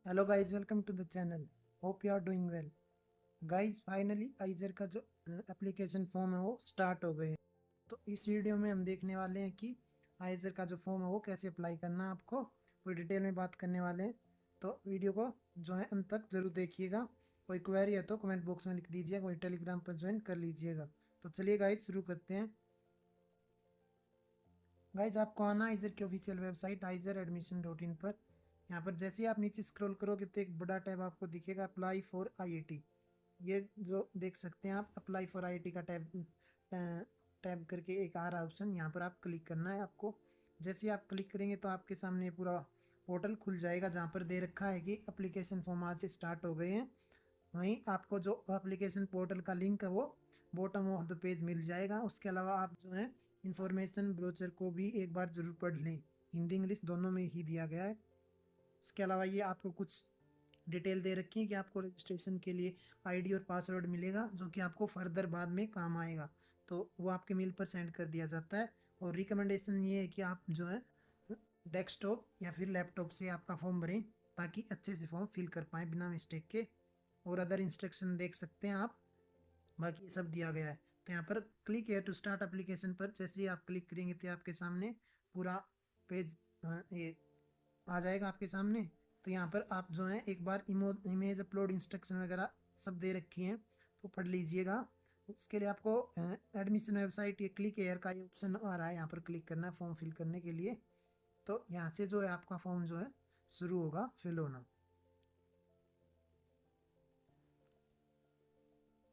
Hello guys, welcome to the channel. Hope you are doing well. Guys, finally IISER का जो application form है वो start हो गए हैं। तो इस वीडियो में हम देखने वाले हैं कि आइजर का जो फॉर्म है वो कैसे अप्लाई करना है आपको, पूरी डिटेल में बात करने वाले हैं। तो वीडियो को जो है अंत तक जरूर देखिएगा। कोई क्वेरी है तो कमेंट बॉक्स में लिख दीजिएगा, कोई टेलीग्राम पर ज्वाइन कर लीजिएगा। तो चलिए गाइस, शुरू करते हैं। गाइज, आपको आना आइजर की ऑफिशियल वेबसाइट aizer-admission.in पर। यहाँ पर जैसे ही आप नीचे स्क्रॉल करोगे तो एक बड़ा टैब आपको दिखेगा, अप्लाई फॉर आईआईटी। ये जो देख सकते हैं आप, अप्लाई फॉर आईआईटी का टैब करके एक आ रहा है ऑप्शन, यहाँ पर आप क्लिक करना है आपको। जैसे ही आप क्लिक करेंगे तो आपके सामने पूरा पोर्टल खुल जाएगा, जहाँ पर दे रखा है कि एप्लीकेशन फॉर्म आज से स्टार्ट हो गए हैं। वहीं आपको जो एप्लीकेशन पोर्टल का लिंक है वो बॉटम ऑफ द पेज मिल जाएगा। उसके अलावा आप जो है इंफॉर्मेशन ब्रोचर को भी एक बार जरूर पढ़ लें, हिंदी इंग्लिश दोनों में ही दिया गया है। इसके अलावा ये आपको कुछ डिटेल दे रखी है कि आपको रजिस्ट्रेशन के लिए आईडी और पासवर्ड मिलेगा, जो कि आपको फर्दर बाद में काम आएगा। तो वो आपके मेल पर सेंड कर दिया जाता है। और रिकमेंडेशन ये है कि आप जो है डेस्कटॉप या फिर लैपटॉप से आपका फॉर्म भरें, ताकि अच्छे से फॉर्म फिल कर पाएँ बिना मिस्टेक के। और अदर इंस्ट्रक्शन देख सकते हैं आप, बाकी सब दिया गया है। तो यहाँ पर क्लिक है टू स्टार्ट एप्लीकेशन पर जैसे ही आप क्लिक करेंगे तो आपके सामने पूरा पेज ये आ जाएगा आपके सामने। तो यहाँ पर आप जो है एक बार इमेज अपलोड इंस्ट्रक्शन वगैरह सब दे रखी हैं, तो पढ़ लीजिएगा। उसके लिए आपको एडमिशन वेबसाइट ये क्लिक एयर का ये ऑप्शन आ रहा है, यहाँ पर क्लिक करना है फॉर्म फिल करने के लिए। तो यहाँ से जो है आपका फॉर्म जो है शुरू होगा फिल होना।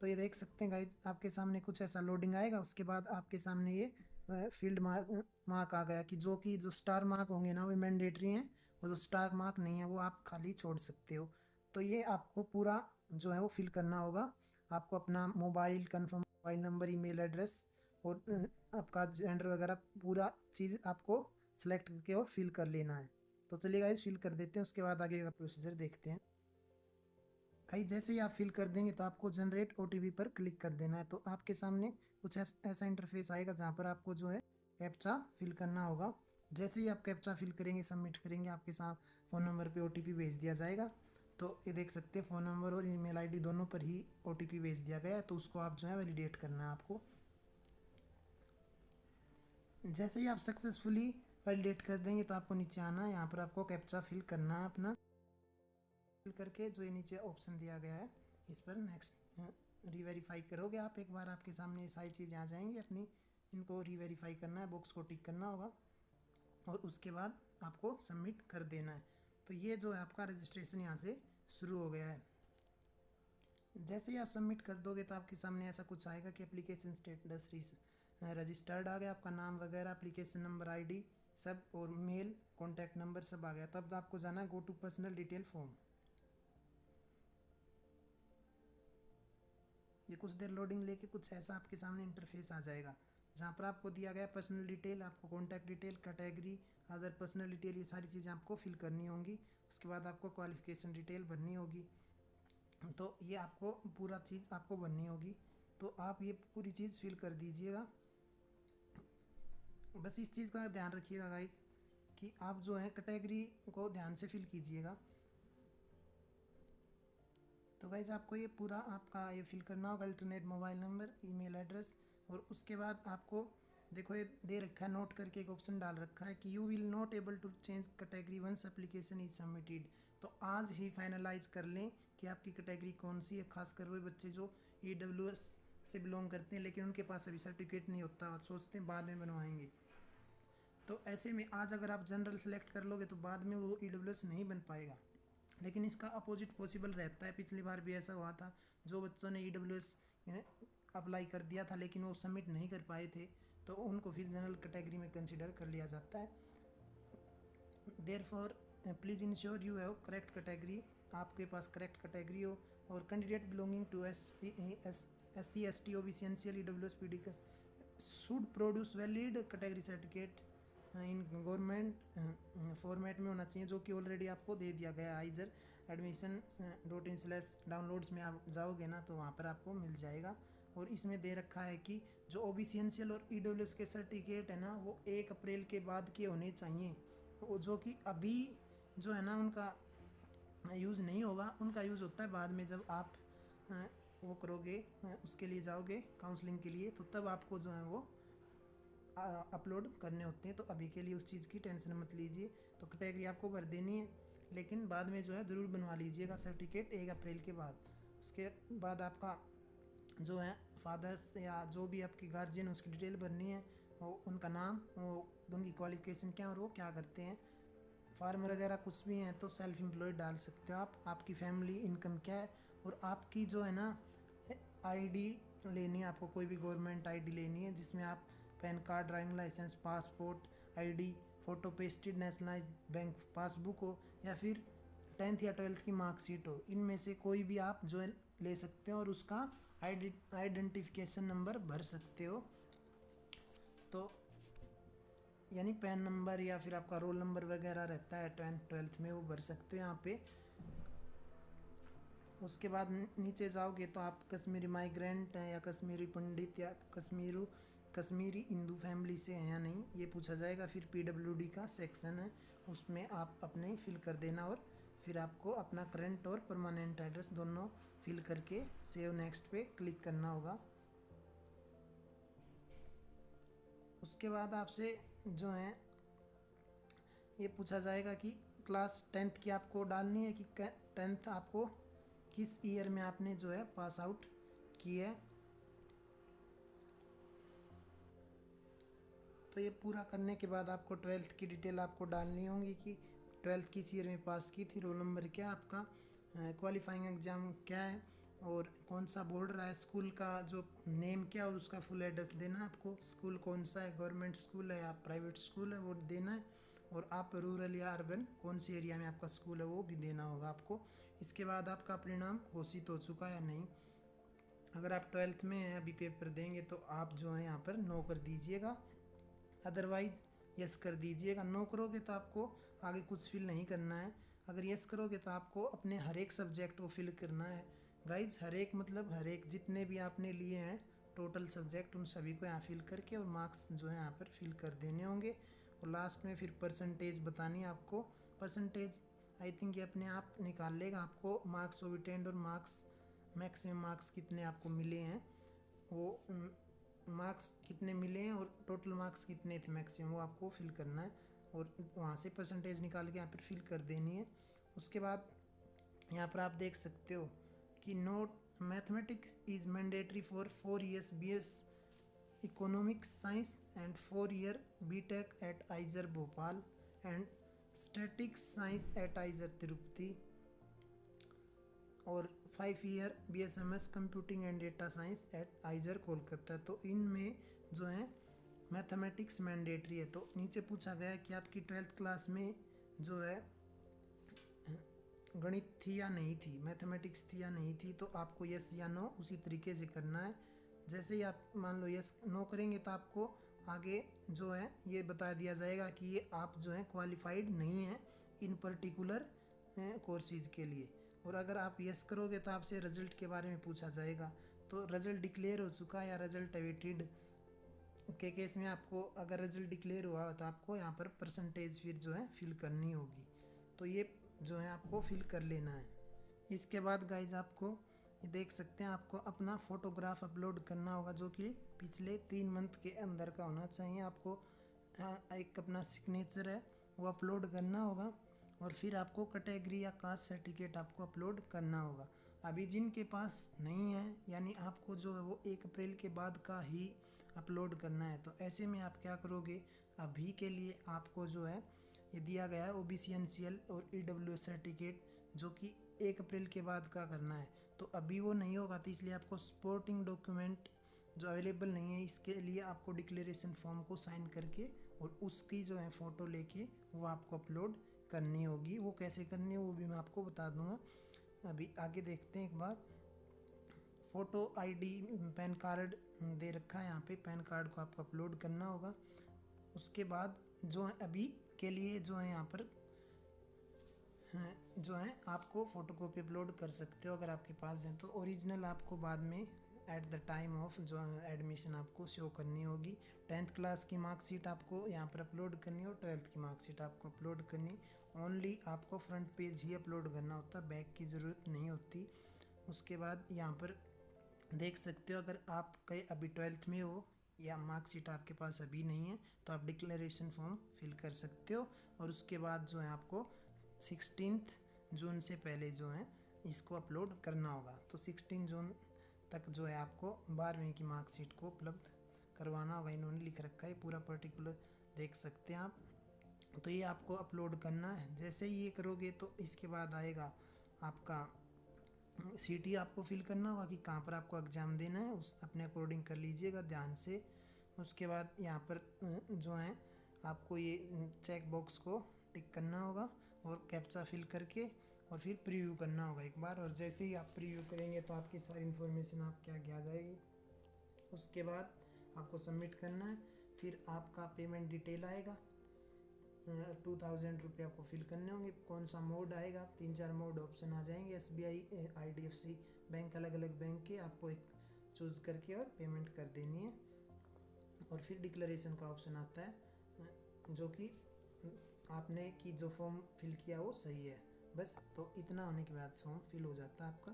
तो ये देख सकते हैं गाइज, आपके सामने कुछ ऐसा लोडिंग आएगा। उसके बाद आपके सामने ये फील्ड मार्क आ गया कि जो स्टार मार्क होंगे ना वो मैंडेटरी हैं, और जो स्टार मार्क नहीं है वो आप खाली छोड़ सकते हो। तो ये आपको पूरा जो है वो फिल करना होगा। आपको अपना mobile confirm mobile number, email address और आपका जेंडर वगैरह पूरा चीज़ आपको सेलेक्ट करके और फिल कर लेना है। तो चलिए गाइज, फिल कर देते हैं, उसके बाद आगे का प्रोसीजर देखते हैं। भाई, जैसे ही आप फिल कर देंगे तो आपको जनरेट ओटीपी पर क्लिक कर देना है। तो आपके सामने कुछ ऐसा इंटरफेस आएगा, जहाँ पर आपको जो है कैप्चा फिल करना होगा। जैसे ही आप कैप्चा फिल करेंगे, सबमिट करेंगे, आपके साथ फ़ोन नंबर पे ओटीपी भेज दिया जाएगा। तो ये देख सकते हैं फ़ोन नंबर और ईमेल आईडी दोनों पर ही ओटीपी भेज दिया गया है। तो उसको आप जो है वैलिडेट करना है आपको। जैसे ही आप सक्सेसफुली वैलिडेट कर देंगे तो आपको नीचे आना है, यहाँ पर आपको कैप्चा फिल करना है अपना। फिल करके जो ये नीचे ऑप्शन दिया गया है इस पर नेक्स्ट रीवेरीफाई करोगे आप। एक बार आपके सामने ये सारी चीज़ें आ जाएंगी अपनी, इनको रीवेरीफाई करना है, बॉक्स को टिक करना होगा और उसके बाद आपको सबमिट कर देना है। तो ये जो है आपका रजिस्ट्रेशन यहाँ से शुरू हो गया है। जैसे ही आप सबमिट कर दोगे तो आपके सामने ऐसा कुछ आएगा कि एप्लीकेशन स्टेटस रजिस्टर्ड आ गया, आपका नाम वगैरह, एप्लीकेशन नंबर, आईडी सब, और मेल कॉन्टैक्ट नंबर सब आ गया। तब आपको जाना है go to personal detail form. ये कुछ देर लोडिंग लेके कुछ ऐसा आपके सामने इंटरफेस आ जाएगा, जहाँ पर आपको दिया गया पर्सनल डिटेल, आपको contact detail, category, other personal detail, ये सारी चीज़ें आपको फिल करनी होंगी। उसके बाद आपको क्वालिफिकेशन डिटेल भरनी होगी। तो ये आपको पूरा चीज़ आपको भरनी होगी। तो आप ये पूरी चीज़ फिल कर दीजिएगा। बस इस चीज़ का ध्यान रखिएगा गाइस, कि आप जो है कैटेगरी को ध्यान से फिल कीजिएगा। तो गाइज, आपको ये पूरा आपका ये फिल करना होगा, alternate mobile number, email address. और उसके बाद आपको देखो ये दे रखा है, नोट करके एक ऑप्शन डाल रखा है कि you will not able to change category once application is submitted. तो आज ही फाइनलाइज कर लें कि आपकी कैटेगरी कौन सी है। खासकर वो बच्चे जो EWS से बिलोंग करते हैं लेकिन उनके पास अभी सर्टिफिकेट नहीं होता और सोचते हैं बाद में बनवाएंगे। तो ऐसे में आज अगर आप जनरल सेलेक्ट कर लोगे तो बाद में वो EWS नहीं बन पाएगा। लेकिन इसका अपोजिट पॉसिबल रहता है, पिछली बार भी ऐसा हुआ था, जो बच्चों ने EWS अप्लाई कर दिया था लेकिन वो सबमिट नहीं कर पाए थे, तो उनको फिर जनरल कैटेगरी में कंसिडर कर लिया जाता है। There for please ensure you have correct category, आपके पास करेक्ट कैटेगरी हो। और candidate belonging to SC ST OBC NCL EWS PD should produce valid category certificate in government format में होना चाहिए, जो कि ऑलरेडी आपको दे दिया गया है। aizer.in/downloads में आप जाओगे ना तो वहाँ पर आपको मिल जाएगा। और इसमें दे रखा है कि जो OBC NCL और EWS के सर्टिफिकेट है ना, वो 1 अप्रैल के बाद के होने चाहिए। वो जो कि अभी जो है ना उनका यूज़ नहीं होगा, उनका यूज़ होता है बाद में जब आप वो करोगे, उसके लिए जाओगे काउंसलिंग के लिए, तो तब आपको जो है वो अपलोड करने होते हैं। तो अभी के लिए उस चीज़ की टेंशन मत लीजिए। तो कैटेगरी आपको भर देनी है, लेकिन बाद में जो है ज़रूर बनवा लीजिएगा सर्टिफिकेट 1 अप्रैल के बाद। उसके बाद आपका जो है फादर्स या जो भी आपके गार्जियन उसकी डिटेल भरनी है, वो उनका नाम, वो उनकी क्वालिफिकेशन क्या है और वो क्या करते हैं। फार्मर वगैरह कुछ भी हैं तो सेल्फ एम्प्लॉयड डाल सकते हो आप। आपकी फैमिली इनकम क्या है, और आपकी जो है ना आईडी लेनी है आपको, कोई भी गवर्नमेंट आईडी लेनी है जिसमें आप PAN card, driving licence, passport ID, photo pasted nationalise bank passbook हो, या फिर 10th या 12th की मार्कशीट हो। इनमें से कोई भी आप जो है ले सकते हो और उसका आइडेंटिफिकेशन नंबर भर सकते हो। तो यानी पैन नंबर या फिर आपका रोल नंबर वगैरह रहता है 12th में, वो भर सकते हो यहाँ पे। उसके बाद नीचे जाओगे तो आप कश्मीरी माइग्रेंट हैं या कश्मीरी पंडित या कश्मीरी हिंदू फैमिली से हैं या नहीं, ये पूछा जाएगा। फिर पीडब्ल्यूडी का सेक्शन है, उसमें आप अपने फिल कर देना, और फिर आपको अपना करंट और परमानेंट एड्रेस दोनों फिल करके सेव नेक्स्ट पे क्लिक करना होगा। उसके बाद आपसे जो है ये पूछा जाएगा कि क्लास 10th की आपको डालनी है कि 10th आपको किस ईयर में आपने जो है पास आउट की है। तो ये पूरा करने के बाद आपको 12th की डिटेल आपको डालनी होगी कि 12th किस ईयर में पास की थी, रोल नंबर क्या है आपका, क्वालिफाइंग एग्ज़ाम क्या है, और कौन सा बोर्ड रहा है, स्कूल का जो नेम क्या है और उसका फुल एड्रेस देना है आपको, स्कूल कौन सा है, गवर्नमेंट स्कूल है या प्राइवेट स्कूल है वो देना है, और आप रूरल या अर्बन कौन सी एरिया में आपका स्कूल है वो भी देना होगा आपको। इसके बाद आपका परिणाम घोषित हो चुका है या नहीं। अगर आप 12th में हैं अभी पेपर देंगे तो आप जो है यहाँ पर नो कर दीजिएगा, अदरवाइज यस कर दीजिएगा। नो करोगे तो आपको आगे कुछ फिल नहीं करना है, अगर यस करोगे तो आपको अपने हर एक सब्जेक्ट को फिल करना है गाइज। हर एक मतलब हर एक जितने भी आपने लिए हैं टोटल सब्जेक्ट, उन सभी को यहाँ फिल करके और मार्क्स जो है यहाँ पर फिल कर देने होंगे। और लास्ट में फिर परसेंटेज बतानी है आपको। परसेंटेज आई थिंक ये अपने आप निकाल लेगा आपको, मार्क्स ओबिटेंड और मार्क्स मैक्सिमम मार्क्स कितने आपको मिले हैं, वो मार्क्स कितने मिले हैं और टोटल मार्क्स कितने थे मैक्सिमम, वो आपको फिल करना है और वहाँ से परसेंटेज निकाल के यहाँ पर फिल कर देनी है। उसके बाद यहाँ पर आप देख सकते हो कि note mathematics is mandatory for 4 years BS economics science and 4 year BTech at IISER Bhopal and statistics science at IISER Tirupati, और 5 year BSMS computing and data science at IISER Kolkata. तो इनमें जो है मैथमेटिक्स मैंडेटरी है। तो नीचे पूछा गया कि आपकी 12th क्लास में जो है गणित थी या नहीं थी, मैथमेटिक्स थी या नहीं थी, तो आपको यस या नो उसी तरीके से करना है। जैसे ही आप मान लो यस नो करेंगे तो आपको आगे जो है ये बता दिया जाएगा कि ये आप जो है क्वालिफाइड नहीं हैं इन पर्टिकुलर कोर्सेज के लिए। और अगर आप यस करोगे तो आपसे रिजल्ट के बारे में पूछा जाएगा। तो रिजल्ट डिक्लेयर हो चुका है या रिजल्ट अवेटेड के केस में आपको अगर रिजल्ट डिक्लेयर हुआ तो आपको यहाँ पर परसेंटेज फिर जो है फिल करनी होगी। तो ये जो है आपको फिल कर लेना है। इसके बाद गाइज आपको ये देख सकते हैं आपको अपना फ़ोटोग्राफ अपलोड करना होगा जो कि पिछले 3 मंथ के अंदर का होना चाहिए। आपको एक अपना सिग्नेचर है वो अपलोड करना होगा, और फिर आपको कैटेगरी या कास्ट सर्टिफिकेट आपको अपलोड करना होगा। अभी जिनके पास नहीं है यानी आपको जो है वो 1 अप्रैल के बाद का ही अपलोड करना है। तो ऐसे में आप क्या करोगे, अभी के लिए आपको जो है ये दिया गया है OBC NCL और EWS सर्टिफिकेट जो कि 1 अप्रैल के बाद का करना है। तो अभी वो नहीं होगा, तो इसलिए आपको सपोर्टिंग डॉक्यूमेंट जो अवेलेबल नहीं है इसके लिए आपको डिक्लेरेशन फॉर्म को साइन करके और उसकी जो है फ़ोटो लेके वो आपको अपलोड करनी होगी। वो कैसे करनी है वो भी मैं आपको बता दूंगा। अभी आगे देखते हैं एक बार। फ़ोटो ID पैन कार्ड दे रखा है यहाँ पे, पैन कार्ड को आपको अपलोड करना होगा। उसके बाद जो है अभी के लिए जो है यहाँ पर जो है आपको फ़ोटोकॉपी अपलोड कर सकते हो अगर आपके पास है तो। ओरिजिनल आपको बाद में एट द टाइम ऑफ जो एडमिशन आपको शो करनी होगी। 10th क्लास की मार्कशीट आपको यहाँ पर अपलोड करनी है और 12th की मार्कशीट आपको अपलोड करनी, ओनली आपको फ्रंट पेज ही अपलोड करना होता, बैक की ज़रूरत नहीं होती। उसके बाद यहाँ पर देख सकते हो, अगर आप कहीं अभी 12th में हो या मार्कशीट आपके पास अभी नहीं है तो आप डिक्लेरेशन फॉर्म फिल कर सकते हो। और उसके बाद जो है आपको 16 जून से पहले जो है इसको अपलोड करना होगा। तो 16 जून तक जो है आपको 12वीं की मार्कशीट को उपलब्ध करवाना होगा। इन्होंने लिख रखा है पूरा पर्टिकुलर, देख सकते हैं आप। तो ये आपको अपलोड करना है। जैसे ही ये करोगे तो इसके बाद आएगा आपका सिटी आपको फिल करना होगा कि कहाँ पर आपको एग्ज़ाम देना है, उस अपने अकॉर्डिंग कर लीजिएगा ध्यान से। उसके बाद यहाँ पर जो है आपको ये चेक बॉक्स को टिक करना होगा और कैप्चा फिल करके और फिर प्रीव्यू करना होगा एक बार। और जैसे ही आप प्रीव्यू करेंगे तो आपकी सारी इन्फॉर्मेशन आपके आगे आ जाएगी। उसके बाद आपको सबमिट करना है, फिर आपका पेमेंट डिटेल आएगा। 2000 रुपये आपको फिल करने होंगे। कौन सा मोड आएगा, 3-4 मोड ऑप्शन आ जाएंगे, SBI, IDFC बैंक, अलग अलग बैंक के आपको एक चूज़ करके और पेमेंट कर देनी है। और फिर डिक्लेरेशन का ऑप्शन आता है जो कि आपने कि जो फॉर्म फिल किया वो सही है बस। तो इतना होने के बाद फॉर्म फिल हो जाता है आपका।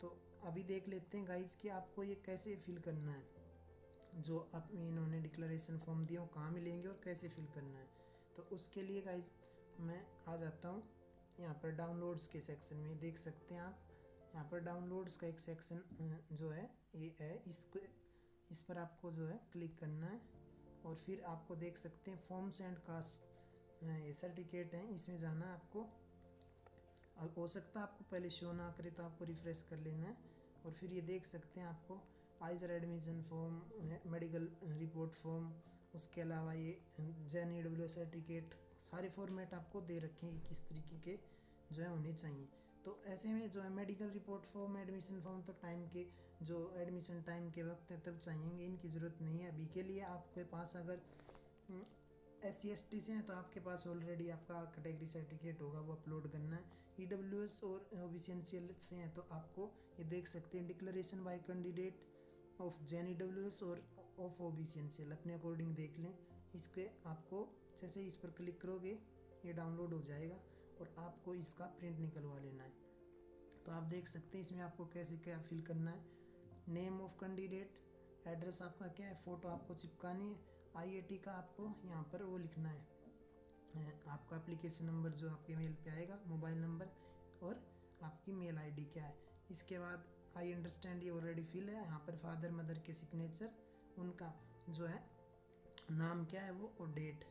तो अभी देख लेते हैं गाइज कि आपको ये कैसे फिल करना है, जो अब इन्होंने डिक्लेरेशन फॉर्म दिया वो कहाँ मिलेंगे और कैसे फिल करना है। तो उसके लिए गाइज मैं आ जाता हूँ यहाँ पर डाउनलोड्स के सेक्शन में। देख सकते हैं आप यहाँ पर डाउनलोड्स का एक सेक्शन जो है ये है, इस पर आपको जो है क्लिक करना है। और फिर आपको देख सकते हैं फॉर्म्स एंड कास्ट ये सर्टिफिकेट हैं, इसमें जाना है आपको। अब हो सकता है आपको पहले शो ना करे तो आपको रिफ़्रेश कर लेना है। और फिर ये देख सकते हैं आपको आइजर admission form, medical report form, उसके अलावा ये JNEW सर्टिफिकेट, सारे फॉर्मेट आपको दे रखे हैं किस तरीके के जो है होने चाहिए। तो ऐसे में जो है medical report form, admission form तो टाइम के जो एडमिशन टाइम के वक्त है तब चाहिएंगे, इनकी ज़रूरत नहीं है अभी के लिए। आपके पास अगर SC/ST से हैं तो आपके पास ऑलरेडी आपका कैटेगरी सर्टिफिकेट होगा, वो अपलोड करना है। EWS और OBC NCL से हैं तो आपको ये देख सकते हैं declaration bye candidate of JNEWS और ऑफ OBC NCL, अपने अकॉर्डिंग देख लें। इसके आपको जैसे ही इस पर क्लिक करोगे ये डाउनलोड हो जाएगा और आपको इसका प्रिंट निकलवा लेना है। तो आप देख सकते हैं इसमें आपको कैसे क्या फिल करना है। नेम ऑफ कैंडिडेट, एड्रेस आपका क्या है, फ़ोटो आपको चिपकानी है, IIT का आपको यहाँ पर वो लिखना है, आपका एप्लीकेशन नंबर जो आपके मेल पे आएगा, मोबाइल नंबर, और आपकी मेल ID क्या है। इसके बाद आई अंडरस्टैंड ये ऑलरेडी फिल है। यहाँ पर फादर मदर के सिग्नेचर, उनका जो है नाम क्या है वो, और डेट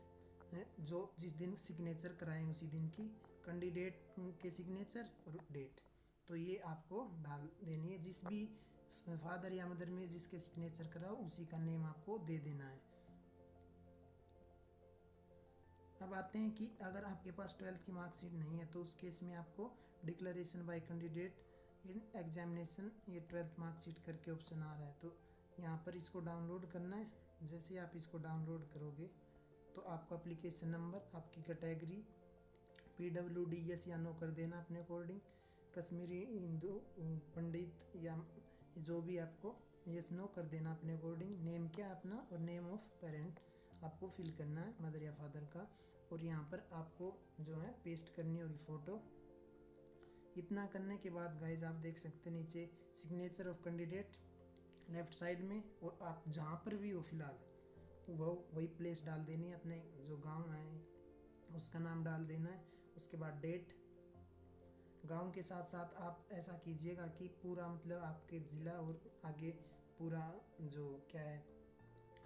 है जो जिस दिन सिग्नेचर कराएं उसी दिन की, कैंडिडेट के सिग्नेचर और डेट। तो ये आपको डाल देनी है, जिस भी फादर या मदर में जिसके सिग्नेचर कराओ उसी का नेम आपको दे देना है। अब आते हैं कि अगर आपके पास 12th की मार्कशीट नहीं है तो उस केस में आपको declaration bye candidate in examination, ये 12th मार्कशीट करके ऑप्शन आ रहा है, तो यहाँ पर इसको डाउनलोड करना है। जैसे आप इसको डाउनलोड करोगे तो आपका एप्लीकेशन नंबर, आपकी कैटेगरी PWD यस या नो कर देना अपने अकॉर्डिंग, कश्मीरी हिंदू पंडित या जो भी आपको यस नो कर देना अपने अकॉर्डिंग। नेम क्या अपना और नेम ऑफ पेरेंट आपको फिल करना है, मदर या फादर का। और यहाँ पर आपको जो है पेस्ट करनी होगी फ़ोटो। इतना करने के बाद गाइज आप देख सकते हैं नीचे signature of candidate left side में, और आप जहाँ पर भी हो फिलहाल वो वही प्लेस डाल देनी है, अपने जो गांव है उसका नाम डाल देना है। उसके बाद डेट, गांव के साथ साथ आप ऐसा कीजिएगा कि पूरा मतलब आपके ज़िला और आगे पूरा जो क्या है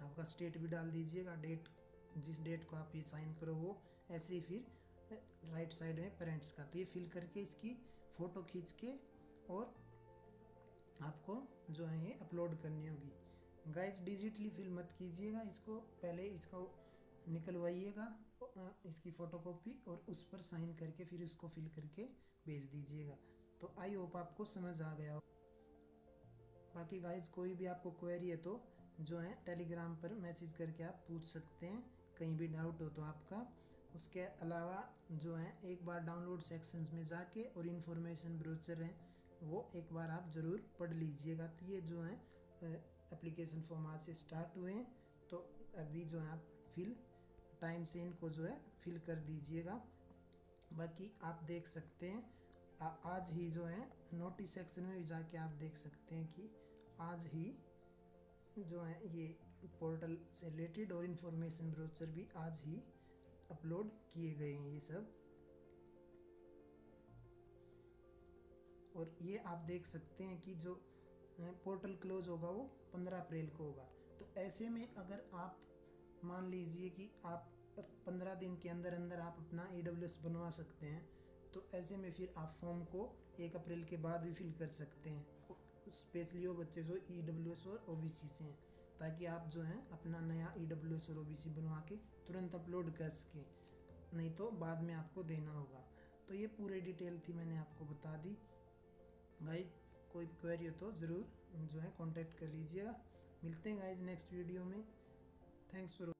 आपका स्टेट भी डाल दीजिएगा। डेट, जिस डेट को आप ये साइन करो वो, ऐसे ही फिर राइट साइड में पेरेंट्स का, तो ये फिल करके इसकी फ़ोटो खींच के और आपको जो है ये अपलोड करनी होगी। गाइस डिजिटली फिल मत कीजिएगा इसको, पहले इसको निकलवाइएगा इसकी फ़ोटोकॉपी और उस पर साइन करके फिर इसको फिल करके भेज दीजिएगा। तो आई होप आपको समझ आ गया हो। बाकी गाइस कोई भी आपको क्वेरी है तो जो है टेलीग्राम पर मैसेज करके आप पूछ सकते हैं, कहीं भी डाउट हो तो आपका। उसके अलावा जो है एक बार डाउनलोड सेक्शंस में जाके और इन्फॉर्मेशन ब्रोचर हैं वो एक बार आप ज़रूर पढ़ लीजिएगा। तो ये जो है एप्लीकेशन फॉर्म आज से स्टार्ट हुए हैं, तो अभी जो है आप फिल टाइम से इनको जो है फिल कर दीजिएगा। बाकी आप देख सकते हैं आज ही जो है नोटिस सेक्शन में भी जाके आप देख सकते हैं कि आज ही जो है ये पोर्टल से रिलेटेड और इन्फॉर्मेशन ब्रोचर भी आज ही अपलोड किए गए हैं ये सब। और ये आप देख सकते हैं कि जो पोर्टल क्लोज होगा वो 15 अप्रैल को होगा। तो ऐसे में अगर आप मान लीजिए कि आप 15 दिन के अंदर अंदर आप अपना EWS बनवा सकते हैं, तो ऐसे में फिर आप फॉर्म को 1 अप्रैल के बाद भी फिल कर सकते हैं, स्पेशली वो बच्चे जो EWS और OBC से हैं, ताकि आप जो हैं अपना नया EWS और OBC बनवा के तुरंत अपलोड कर सकें, नहीं तो बाद में आपको देना होगा। तो ये पूरी डिटेल थी, मैंने आपको बता दी। गाइज कोई क्वेरी हो तो ज़रूर जो है कांटेक्ट कर लीजिएगा। मिलते हैं गाइज नेक्स्ट वीडियो में। Thanks for